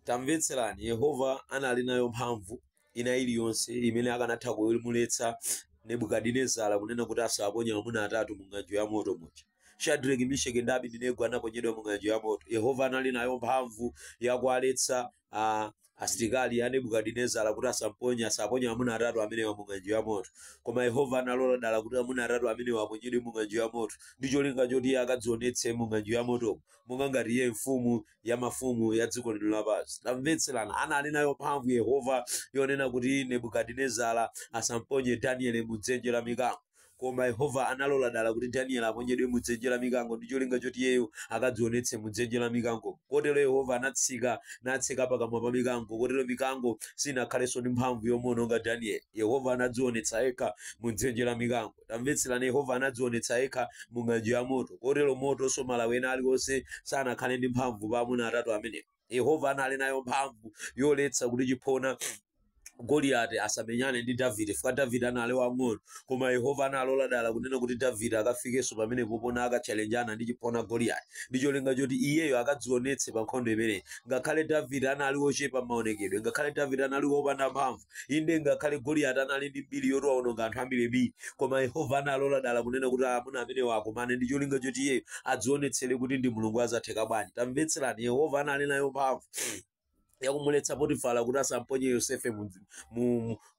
Tamvetserani Yehova anali nayo mphamvu ina iliyonse imene akanatha kuyimuletsa Nebukadinezara kunena kuti asaponye amuna atatu mu ng'anjo ya moto muja. Shadraki, Meshaki ndi Abedenego anaponyedwa mu ng'anjo ya moto. Yehova anali nayo mphamvu yakualetsa asilikali ya Nebukadinezara kuti asaponye amuna atatu amene wa mu ng'anjo ya moto. Koma Yehova analola dala kuti amuna atatu amene waponyedwe mu ng'anjo ya moto ndi cholinga choti akadzionetse mu ng'anjo ya moto monga ngati iye mfumu ya mafumu ya dziko lino lapansi. Tamvetserana, anali nayo mphamvu Yehova yonena kuti Nebukadinezara asamponye Danieli mu dzenje la mikango. Koma Yehova analola dala kuti Danieli aponyedwe mu dzenje la mikango ndi cholinga choti iyeyo akadzionetse mu dzenje la mikango. Kotero Yehova natseka pakamwa pa mikango, kotero mikango sinakhalenso ndi mphamvu yomuwononga Danieli. Yehova anadzionetsa yekha mu dzenje la mikango. Tamvetserani, Yehova anadzionetsa yekha mu ng'anjo ya moto, kotero moto somalawi ena aliwonse sanakhale ndi mphamvu pa amuna atatu amenewo. Yehova anali nayo mphamvu yoletsa kuti chipona Goliath asamenyane ndi Davide, fika Davide anali wang'ono, koma Yehova analola dala kunena kuti Davide akafikenso pamene popona akachallenjana ndi chipona Goliath ndi cholinga choti iyeyo akadzionetse pa nkhondo imeneyi. Ngakhale Davide anali wochepa maonekedwe, ngakhale Davide anali wopanda mphamvu, inde ngakhale Goliath anali ndi mbiri yoti awononga anthu ambirimbiri, koma Yehova analola dala kunena kuti amuna amenewo akumane ndi cholinga choti iyeyo adzionetsere kuti ndi Mulungu azatheka bwanji. Tamvetserani, Yehova anali nayo mphamvu yakumuletsa Potifara kuti asamponye Yosefe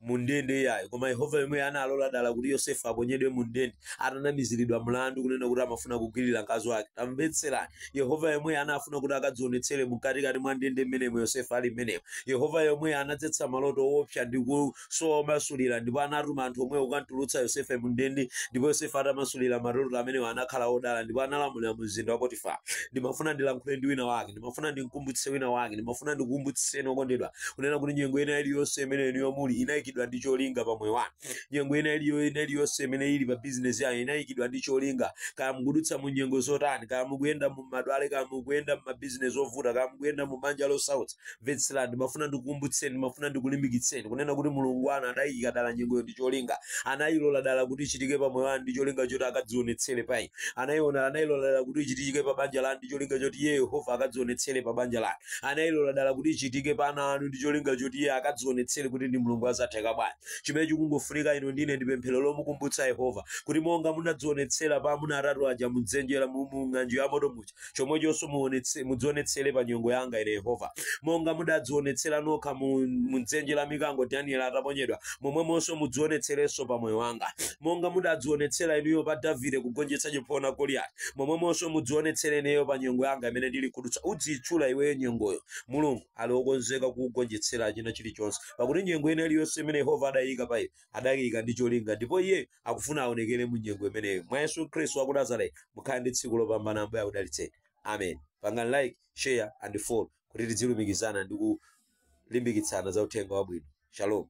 mu ndende yayo, koma Yehova yemwe analola dala kuti Yosefe aponyedwe mu ndende atanamiziridwa mlandu kunena kuti amafuna kugwirira mkazi wake. Tamvetserani, Yehova yemwe anafuna kuti akadzionetsere mkatikati mwa ndende mmenemo Yosefe ali mmenemo. Yehova yemwe anadzetsa maloto woopsa ndi kusomasulira, ndipo anatuma anthu omwe kukantulutsa Yosefe mu ndende, ndipo Yosefe atamasulira maloto amenewo anakhala odala, ndipo analamulira mu mzinda wa Potifara. Ndimafuna ndilankhule ndi wina wake, ndimafuna ndikumbutse wina wake, ndimafuna ndikumbutse okondedwa kunena kuti nyengo ina iliyonse imene inu muli inayikidwa ndi cholinga pa moyo wanu. Nyengo ina iliyonse imene ili pa business yanu inayikidwa ndi cholinga. Kaya mukudutsa mu nyengo zotani, kaya mukuyenda mu madwale, kaya mukuyenda mu business ovuta, kaya mukuyenda mu banja losautsa, mvetserani, ndimafuna ndikukumbutseni, ndimafuna ndikulimbikitseni kunena kuti Mulungu wanu adayika dala nyengo ndi cholinga. Anayilola dala kuti ichitike pa moyo wanu ndi cholinga choti akadzionetsere pa inu. Anayilola dala kuti ichitike pa banja lanu ndi cholinga choti Yehova akadzionetsere pa banja lanu. Anayilola dala kuti ichitike pana anu ndi cholinga choti iye akadzionetsere kuti ndi Mulungu azatheka bwanji. Chimene chikungofunika ino ndine ndi pemphero lomukumbutsa Yehova kuti monga munadzionetsera pa amuna atatu aja mu dzenje la mu ng'anjo ya moto muja, chomwechonso mudzionetsere pa nyengo yanga ine Yehova. Monga mudadzionetsera nokha mu dzenje la mikango Danieli ataponyedwa, momwemonso mudzionetserenso pa moyo wanga. Monga mudadzionetsera inuyo pa Davide kugonjetsa chipona Goliath, momwemonso mudzionetsere ineyo pa nyengo yanga imene ndili kudutsa. Udzitchula iweyo nyengoyo, Mulungu ali wokonzeka kukugonjetsera china chilichonse, pakuti nyengo ina iliyonse imene Yehova adayika pa iye adayika ndi cholinga, ndipo iye akufuna aonekere mu nyengo imeneyo. Mwa Yesu Khristu wa ku Nazareti, mukhale ndi tsiku lopambana. Ambuye akudalitseni. Amen. Pangani like, share and follow kuti tidzilumikizana ndi kulimbikitsana za uthenga wabwino. Shalom.